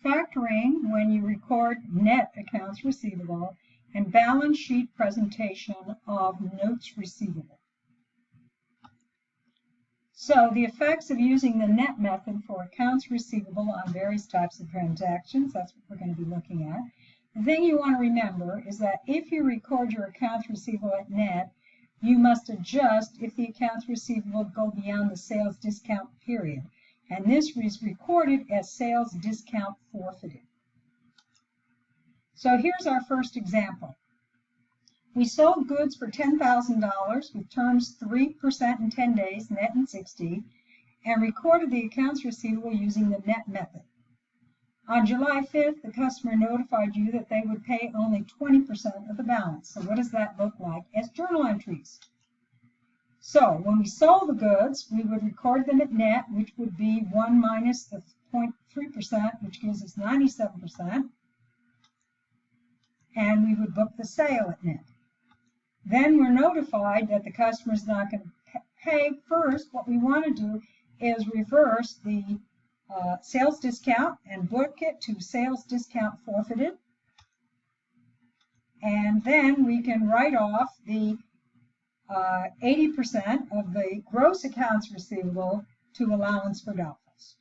factoring when you record net accounts receivable, and balance sheet presentation of notes receivable. So the effects of using the net method for accounts receivable on various types of transactions, that's what we're going to be looking at. The thing you want to remember is that if you record your accounts receivable at net, you must adjust if the accounts receivable go beyond the sales discount period. And this is recorded as sales discount forfeited. So here's our first example. We sold goods for $10,000 with terms 3% in 10 days, net in 60, and recorded the accounts receivable using the net method. On July 5th, the customer notified you that they would pay only 20% of the balance. So what does that look like as journal entries? So when we sold the goods, we would record them at net, which would be 1 minus the 0.3%, which gives us 97%. And we would book the sale at net. Then we're notified that the customer is not going to pay. First, what we want to do is reverse the sales discount and book it to sales discount forfeited. And then we can write off the 80% of the gross accounts receivable to allowance for doubtfuls.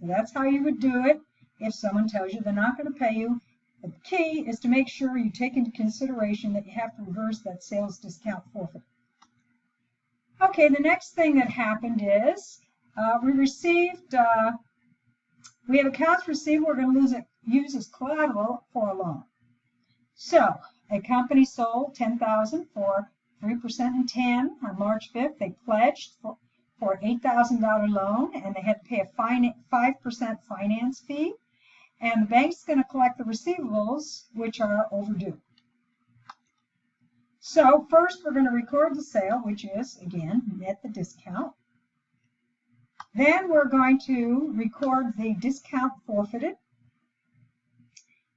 So that's how you would do it if someone tells you they're not going to pay you. The key is to make sure you take into consideration that you have to reverse that sales discount forfeit. Okay, the next thing that happened is we have accounts receivable we're going to use as collateral for a loan. So a company sold $10,000 for 3% in 10 on March 5th. They pledged for an $8,000 loan, and they had to pay a 5% finance fee. And the bank's going to collect the receivables, which are overdue. So first we're going to record the sale, which is, again, net the discount. Then we're going to record the discount forfeited.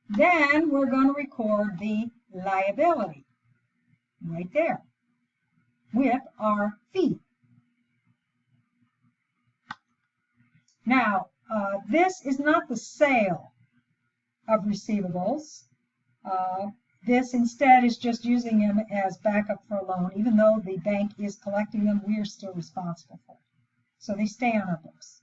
Then we're going to record the liability, right there, with our fee. Now, this is not the sale of receivables. This instead is just using them as backup for a loan. Even though the bank is collecting them, we are still responsible for it. So they stay on our books.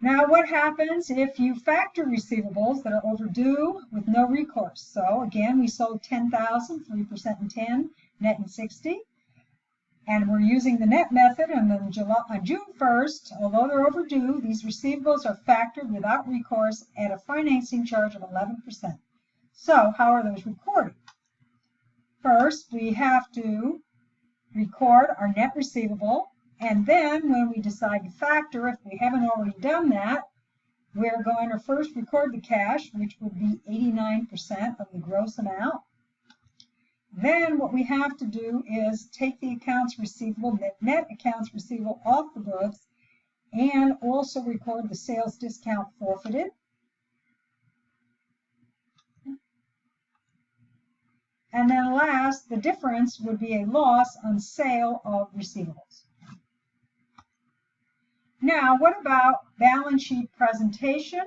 Now, what happens if you factor receivables that are overdue with no recourse? So again, we sold $10,000, 3% in 10, net in 60. And we're using the net method, and then on June 1st, although they're overdue, these receivables are factored without recourse at a financing charge of 11%. So how are those recorded? First, we have to record our net receivable, and then when we decide to factor, if we haven't already done that, we're going to first record the cash, which would be 89% of the gross amount. Then what we have to do is take the accounts receivable, net accounts receivable off the books, and also record the sales discount forfeited. And then last, the difference would be a loss on sale of receivables. Now, what about balance sheet presentation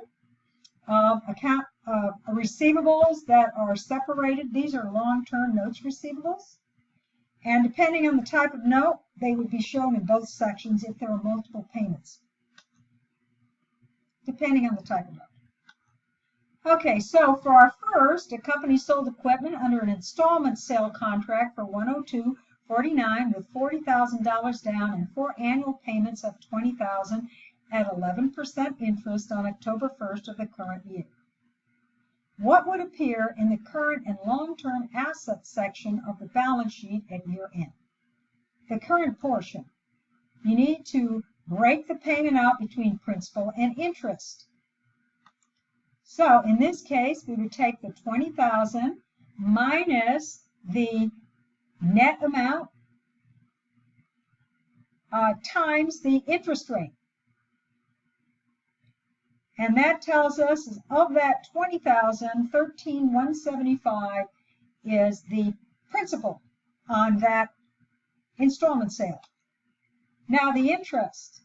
of receivables that are separated? These are long-term notes receivables. And depending on the type of note, they would be shown in both sections if there are multiple payments, depending on the type of note. Okay, so for our first, a company sold equipment under an installment sale contract for $102.49 with $40,000 down and 4 annual payments of $20,000 at 11% interest on October 1st of the current year. What would appear in the current and long-term assets section of the balance sheet at year end? The current portion. You need to break the payment out between principal and interest. So in this case, we would take the $20,000 minus the net amount times the interest rate. And that tells us of that $20,000, $13,175 is the principal on that installment sale. Now the interest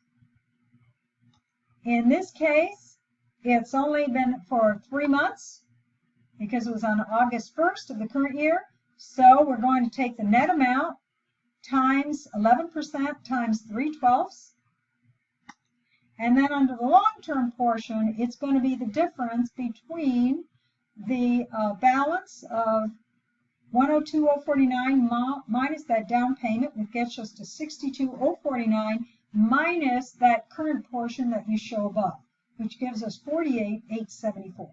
In this case, it's only been for 3 months because it was on August 1st of the current year. So we're going to take the net amount times 11% times 3/12. And then under the long-term portion, it's going to be the difference between the balance of 102,049 minus that down payment, which gets us to 62,049 minus that current portion that you show above, which gives us 48,874.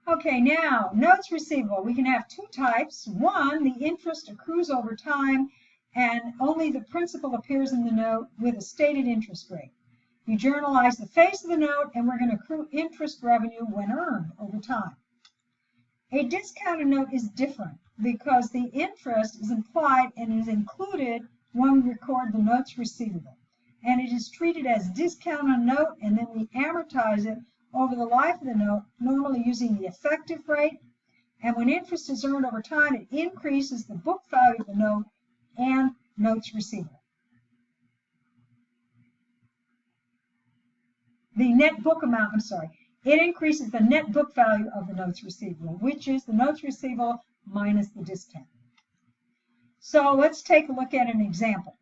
Okay, now notes receivable. We can have two types. One, the interest accrues over time and only the principal appears in the note with a stated interest rate. You journalize the face of the note and we're going to accrue interest revenue when earned over time. A discounted note is different because the interest is implied and is included when we record the notes receivable. And it is treated as discount on note, and then we amortize it over the life of the note, normally using the effective rate. And when interest is earned over time, it increases the book value of the note and notes receivable. The net book amount, it increases the net book value of the notes receivable, which is the notes receivable minus the discount. So let's take a look at an example.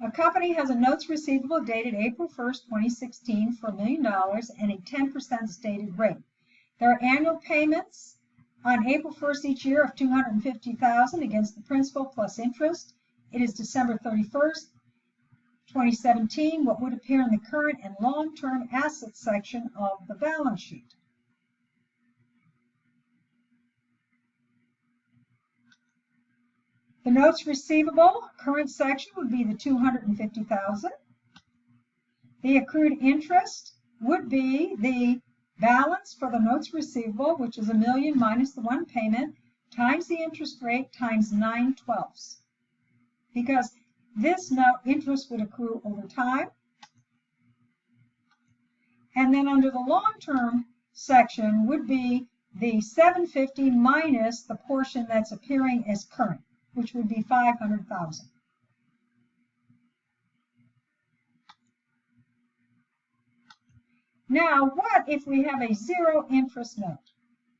A company has a notes receivable dated April 1st, 2016 for $1 million and a 10% stated rate. There are annual payments on April 1st each year of $250,000 against the principal plus interest. It is December 31st, 2017, what would appear in the current and long-term assets section of the balance sheet. The notes receivable current section would be the $250,000. The accrued interest would be the balance for the notes receivable, which is $1 million minus the one payment, times the interest rate times 9/12. Because this note interest would accrue over time. And then under the long-term section would be the $750 minus the portion that's appearing as current, which would be $500,000. Now, what if we have a zero interest note?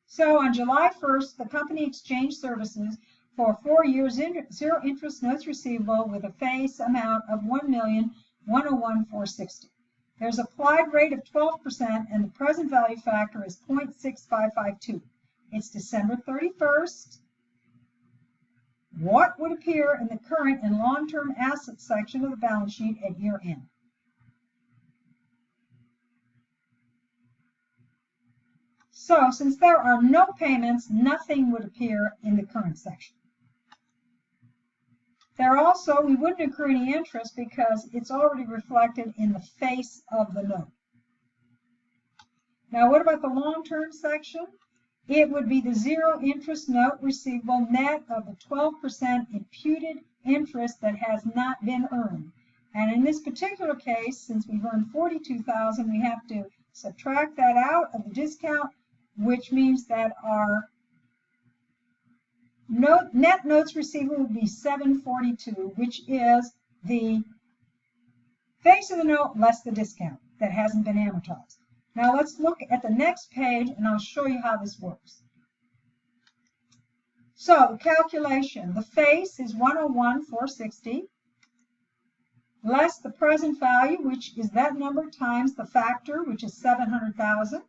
So on July 1st, the company exchanged services for 4 years zero interest notes receivable with a face amount of $1,101,460. There's applied rate of 12% and the present value factor is 0.6552. It's December 31st. What would appear in the current and long-term assets section of the balance sheet at year end? So since there are no payments, nothing would appear in the current section. There also, we wouldn't accrue any interest because it's already reflected in the face of the note. Now, what about the long-term section? It would be the zero interest note receivable net of the 12% imputed interest that has not been earned. And in this particular case, since we've earned $42,000, we have to subtract that out of the discount, which means that our net notes receivable would be $742, which is the face of the note less the discount that hasn't been amortized. Now let's look at the next page and I'll show you how this works. So the calculation, the face is $101,460 less the present value, which is that number times the factor, which is $700,000.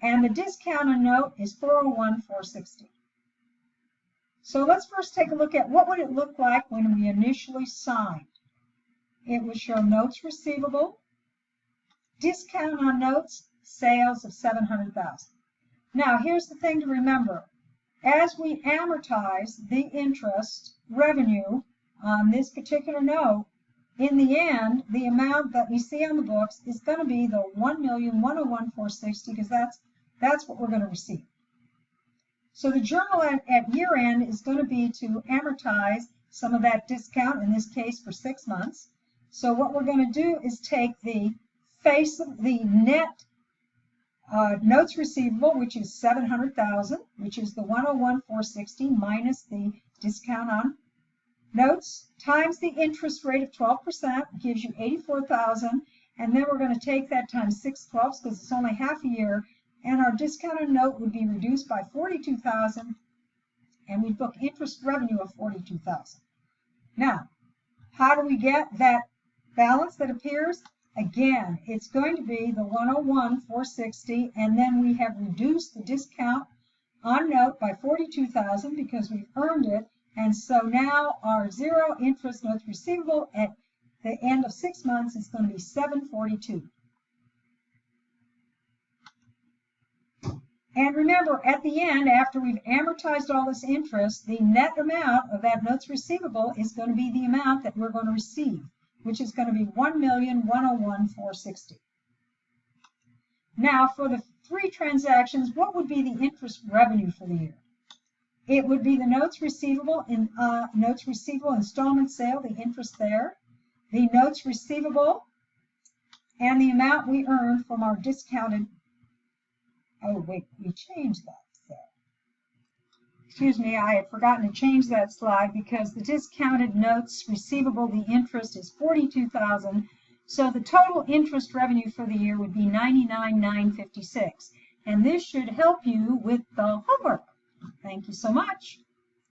And the discount on note is $401,460. So let's first take a look at what would it look like when we initially signed. It would show notes receivable, discount on notes, sales of $700,000. Now here's the thing to remember. As we amortize the interest revenue on this particular note, in the end, the amount that we see on the books is going to be the $1,101,460 because that's what we're going to receive. So the journal at year end is going to be to amortize some of that discount, in this case for 6 months. So what we're going to do is take the face of the net notes receivable, which is $700,000, which is the $101,460 minus the discount on notes times the interest rate of 12% gives you 84,000, and then we're going to take that times 6/12 because it's only half a year, and our discounted note would be reduced by 42,000, and we'd book interest revenue of 42,000. Now, how do we get that balance that appears? Again, it's going to be the 101,460, and then we have reduced the discount on note by 42,000 because we've earned it, and so now our zero interest notes receivable at the end of 6 months is going to be 742. And remember, at the end, after we've amortized all this interest, the net amount of that notes receivable is going to be the amount that we're going to receive, which is going to be 1,101,460. Now, for the 3 transactions, what would be the interest revenue for the year? It would be the notes receivable installment sale, the interest there, the notes receivable, and the amount we earned from our discounted. Oh wait, we changed that. So, excuse me, I had forgotten to change that slide because the discounted notes receivable, the interest is 42,000. So the total interest revenue for the year would be 99,956. And this should help you with the homework. Thank you so much.